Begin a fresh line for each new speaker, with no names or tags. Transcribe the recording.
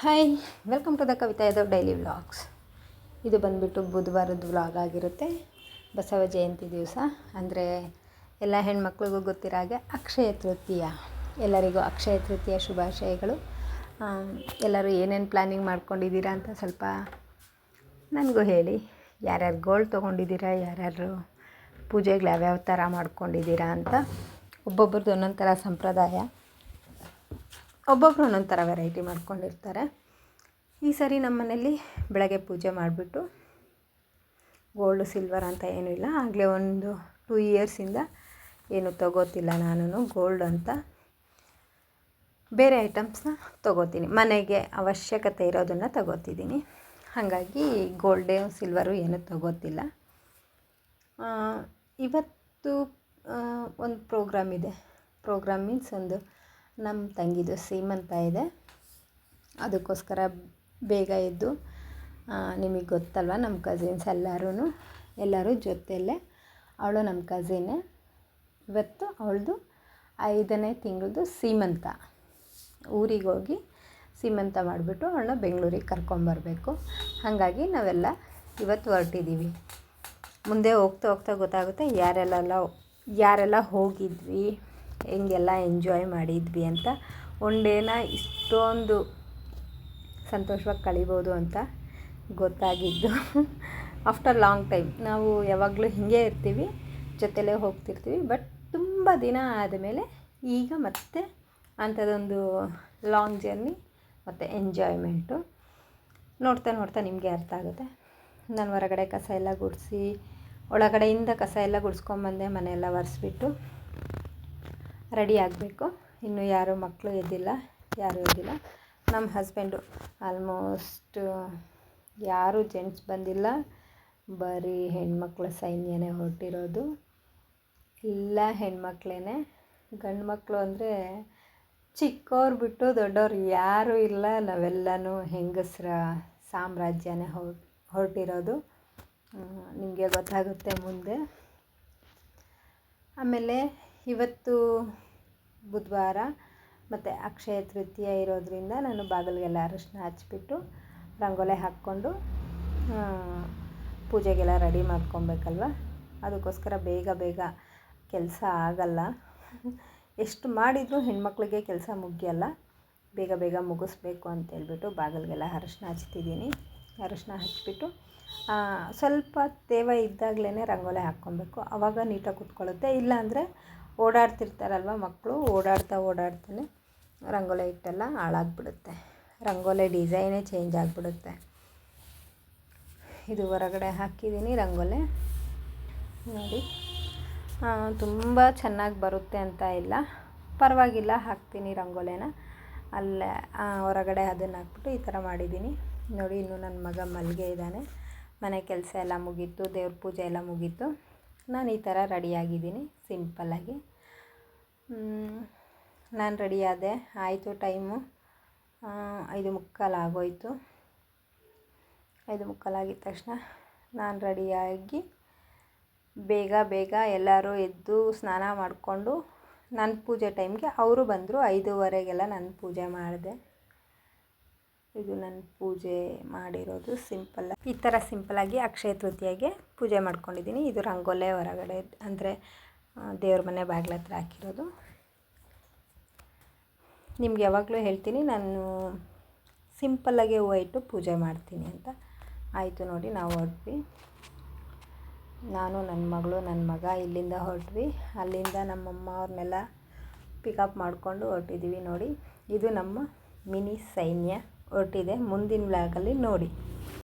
Hi, welcome to the Kavita Yadav daily vlogs. ಇದು ಬಂದುಬಿಟ್ಟು ಬುಧವಾರದ vlog ಆಗಿರುತ್ತೆ. ಬಸವ ಜಯಂತಿ ದಿವಸ ಅಂದರೆ ಎಲ್ಲ ಹೆಣ್ಮಕ್ಳಿಗೂ ಗೊತ್ತಿರೋ ಹಾಗೆ ಅಕ್ಷಯ ತೃತೀಯ. ಎಲ್ಲರಿಗೂ ಅಕ್ಷಯ ತೃತೀಯ ಶುಭಾಶಯಗಳು. ಎಲ್ಲರೂ ಏನೇನು ಪ್ಲ್ಯಾನಿಂಗ್ ಮಾಡ್ಕೊಂಡಿದ್ದೀರಾ ಅಂತ ಸ್ವಲ್ಪ ನನಗೂ ಹೇಳಿ. ಯಾರ್ಯಾರು ಗೋಲ್ಡ್ ತೊಗೊಂಡಿದ್ದೀರಾ, ಯಾರ್ಯಾರು ಪೂಜೆಗಳು ಯಾವ್ಯಾವ ಥರ ಮಾಡ್ಕೊಂಡಿದ್ದೀರಾ ಅಂತ. ಒಬ್ಬೊಬ್ರದ್ದು ಒಂದೊಂದು ಥರ ಸಂಪ್ರದಾಯ, ಒಬ್ಬೊಬ್ಬರು ಒಂದೊಂದು ಥರ ವೆರೈಟಿ ಮಾಡ್ಕೊಂಡಿರ್ತಾರೆ. ಈ ಸರಿ ನಮ್ಮ ಮನೇಲಿ ಬೆಳಗ್ಗೆ ಪೂಜೆ ಮಾಡಿಬಿಟ್ಟು, ಗೋಲ್ಡು ಸಿಲ್ವರ್ ಅಂತ ಏನೂ ಇಲ್ಲ, ಆಗಲೇ ಒಂದು 2 ಇಯರ್ಸಿಂದ ಏನು ತೊಗೋತಿಲ್ಲ ನಾನು ಗೋಲ್ಡ್ ಅಂತ. ಬೇರೆ ಐಟಮ್ಸ್ನ ತೊಗೋತೀನಿ, ಮನೆಗೆ ಅವಶ್ಯಕತೆ ಇರೋದನ್ನು ತೊಗೋತಿದ್ದೀನಿ. ಹಾಗಾಗಿ ಗೋಲ್ಡೇ ಸಿಲ್ವರು ಏನೂ ತೊಗೋತಿಲ್ಲ. ಇವತ್ತು ಒಂದು ಪ್ರೋಗ್ರಾಮ್ ಇದೆ. ಪ್ರೋಗ್ರಾಮ್ ಮೀನ್ಸ್ ಒಂದು ನಮ್ಮ ತಂಗಿದು ಸೀಮಂತ ಇದೆ. ಅದಕ್ಕೋಸ್ಕರ ಬೇಗ ಎದ್ದು, ನಿಮಗೆ ಗೊತ್ತಲ್ವ ನಮ್ಮ ಕಸಿನ್ಸ್ ಎಲ್ಲರೂ ಜೊತೆಯಲ್ಲೇ. ಅವಳು ನಮ್ಮ ಕಸಿನ್ನೇ. ಇವತ್ತು ಅವಳದು 5ನೇ ತಿಂಗಳದು ಸೀಮಂತ. ಊರಿಗೆ ಹೋಗಿ ಸೀಮಂತ ಮಾಡಿಬಿಟ್ಟು ಅವಳನ್ನ ಬೆಂಗಳೂರಿಗೆ ಕರ್ಕೊಂಬರಬೇಕು. ಹಾಗಾಗಿ ನಾವೆಲ್ಲ ಇವತ್ತು ಹೊರಟಿದ್ದೀವಿ. ಮುಂದೆ ಹೋಗ್ತಾ ಹೋಗ್ತಾ ಗೊತ್ತಾಗುತ್ತೆ ಯಾರೆಲ್ಲ ಹೋಗಿದ್ವಿ, ಹೆಂಗೆಲ್ಲ ಎಂಜಾಯ್ ಮಾಡಿದ್ವಿ ಅಂತ. ಒನ್ ಡೇನ ಇಷ್ಟೊಂದು ಸಂತೋಷವಾಗಿ ಕಳಿಬೋದು ಅಂತ ಗೊತ್ತಾಗಿದ್ದು ಆಫ್ಟರ್ ಲಾಂಗ್ ಟೈಮ್. ನಾವು ಯಾವಾಗಲೂ ಹೀಗೆ ಇರ್ತೀವಿ, ಜೊತೆಲೇ ಹೋಗ್ತಿರ್ತೀವಿ. ಬಟ್ ತುಂಬ ದಿನ ಆದಮೇಲೆ ಈಗ ಮತ್ತೆ ಅಂಥದ್ದೊಂದು ಲಾಂಗ್ ಜರ್ನಿ ಮತ್ತು ಎಂಜಾಯ್ಮೆಂಟು ನೋಡ್ತಾ ನೋಡ್ತಾ ನಿಮಗೆ ಅರ್ಥ ಆಗುತ್ತೆ. ನಾನು ಹೊರಗಡೆ ಕಸ ಎಲ್ಲ ಗುಡಿಸಿ, ಒಳಗಡೆಯಿಂದ ಕಸ ಎಲ್ಲ ಗುಡಿಸ್ಕೊಂಬಂದೆ, ಮನೆಯೆಲ್ಲ ಒರೆಸ್ಬಿಟ್ಟು ರೆಡಿ ಆಗಬೇಕು. ಇನ್ನು ಮಕ್ಕಳು ಯಾರೂ ಎದ್ದಿಲ್ಲ. ನಮ್ಮ ಹಸ್ಬೆಂಡು ಆಲ್ಮೋಸ್ಟ್ ಯಾರೂ ಜೆಂಟ್ಸ್ ಬಂದಿಲ್ಲ, ಬರೀ ಹೆಣ್ಮಕ್ಳ ಸೈನ್ಯನೇ ಹೊರಟಿರೋದು. ಎಲ್ಲ ಹೆಣ್ಮಕ್ಳೇ. ಗಂಡು ಮಕ್ಕಳು ಅಂದರೆ ಚಿಕ್ಕವ್ರು ಬಿಟ್ಟು ದೊಡ್ಡವ್ರು ಯಾರೂ ಇಲ್ಲ. ನಾವೆಲ್ಲನೂ ಹೆಂಗಸರ ಸಾಮ್ರಾಜ್ಯನೇ ಹೊರಟಿರೋದು. ನಿಮಗೆ ಗೊತ್ತಾಗುತ್ತೆ ಮುಂದೆ. ಆಮೇಲೆ ಇವತ್ತು ಬುಧವಾರ ಮತ್ತು ಅಕ್ಷಯ ತೃತೀಯ ಇರೋದರಿಂದ ನಾನು ಬಾಗಿಲಿಗೆಲ್ಲ ಅರಿಶಿನ ಹಚ್ಬಿಟ್ಟು ರಂಗೋಲಿ ಹಾಕ್ಕೊಂಡು ಪೂಜೆಗೆಲ್ಲ ರೆಡಿ ಮಾಡ್ಕೊಬೇಕಲ್ವ. ಅದಕ್ಕೋಸ್ಕರ ಬೇಗ ಕೆಲಸ ಆಗಲ್ಲ. ಎಷ್ಟು ಮಾಡಿದರೂ ಹೆಣ್ಮಕ್ಳಿಗೆ ಕೆಲಸ ಮುಗಿಯಲ್ಲ. ಬೇಗ ಮುಗಿಸ್ಬೇಕು ಅಂತೇಳ್ಬಿಟ್ಟು ಬಾಗಿಲಿಗೆಲ್ಲ ಅರಿಶಿನ ಹಚ್ತಿದ್ದೀನಿ. ಅರಿಶಿನ ಹಚ್ಬಿಟ್ಟು ಸ್ವಲ್ಪ ತೇವ ಇದ್ದಾಗಲೇ ರಂಗೋಲಿ ಹಾಕ್ಕೊಬೇಕು. ಆವಾಗ ನೀಟಾಗಿ ಕೂತ್ಕೊಳ್ಳುತ್ತೆ. ಇಲ್ಲಾಂದರೆ ಓಡಾಡ್ತಿರ್ತಾರಲ್ವ ಮಕ್ಕಳು, ಓಡಾಡ್ತಾನೆ ರಂಗೋಲಿ ಇಟ್ಟೆಲ್ಲ ಹಾಳಾಗ್ಬಿಡುತ್ತೆ. ರಂಗೋಲಿ ಡಿಸೈನೇ ಚೇಂಜ್ ಆಗಿಬಿಡುತ್ತೆ. ಇದು ಹೊರಗಡೆ ಹಾಕಿದ್ದೀನಿ ರಂಗೋಲಿ ನೋಡಿ. ತುಂಬ ಚೆನ್ನಾಗಿ ಬರುತ್ತೆ ಅಂತ ಇಲ್ಲ, ಪರವಾಗಿಲ್ಲ, ಹಾಕ್ತೀನಿ ರಂಗೋಲಿನ. ಅಲ್ಲೇ ಹೊರಗಡೆ ಅದನ್ನು ಹಾಕ್ಬಿಟ್ಟು ಈ ಥರ ಮಾಡಿದ್ದೀನಿ ನೋಡಿ. ಇನ್ನು ನನ್ನ ಮಗ ಮಲ್ಲಿಗೆ ಇದ್ದಾನೆ. ಮನೆ ಕೆಲಸ ಎಲ್ಲ ಮುಗೀತು, ದೇವ್ರ ಪೂಜೆ ಎಲ್ಲ ಮುಗೀತು. ನಾನು ಈ ಥರ ರೆಡಿಯಾಗಿದ್ದೀನಿ ಸಿಂಪಲ್ಲಾಗಿ. ನಾನು ರೆಡಿಯಾದೆ, ಆಯಿತು. ಟೈಮು 5:45 ಆಗೋಯಿತು. 5:45 ಆಗಿದ ತಕ್ಷಣ ನಾನು ರೆಡಿಯಾಗಿ ಬೇಗ ಎಲ್ಲರೂ ಎದ್ದು ಸ್ನಾನ ಮಾಡಿಕೊಂಡು ನನ್ನ ಪೂಜೆ ಟೈಮ್ಗೆ ಅವರು ಬಂದರು. 5:15ಗೆಲ್ಲ ನಾನು ಪೂಜೆ ಮಾಡಿದೆ. ಇದು ನನ್ನ ಪೂಜೆ ಮಾಡಿರೋದು ಈ ಥರ ಸಿಂಪಲ್ಲಾಗಿ ಅಕ್ಷಯ ತೃತೀಯಗೆ ಪೂಜೆ ಮಾಡ್ಕೊಂಡಿದ್ದೀನಿ. ಇದು ರಂಗೋಲೆ ಹೊರಗಡೆ ಅಂದರೆ ದೇವ್ರ ಮನೆ ಬಾಗಿಲ ಹತ್ರ ಹಾಕಿರೋದು. ನಿಮ್ಗೆ ಯಾವಾಗಲೂ ಹೇಳ್ತೀನಿ, ನಾನು ಸಿಂಪಲ್ಲಾಗೆ ಹೂವು ಇಟ್ಟು ಪೂಜೆ ಮಾಡ್ತೀನಿ ಅಂತ. ಆಯಿತು ನೋಡಿ, ನಾವು ಹೊರಟ್ವಿ. ನಾನು, ನನ್ನ ಮಗಳು, ನನ್ನ ಮಗ ಇಲ್ಲಿಂದ ಹೊರಟ್ವಿ. ಅಲ್ಲಿಂದ ನಮ್ಮಮ್ಮ ಅವ್ರನ್ನೆಲ್ಲ ಪಿಕಪ್ ಮಾಡಿಕೊಂಡು ಹೊರಟಿದ್ದೀವಿ ನೋಡಿ. ಇದು ನಮ್ಮ ಮಿನಿ ಸೈನ್ಯ ಹೊರಟಿದೆ. ಮುಂದಿನ ವ್ಲಾಗಲ್ಲಿ ನೋಡಿ.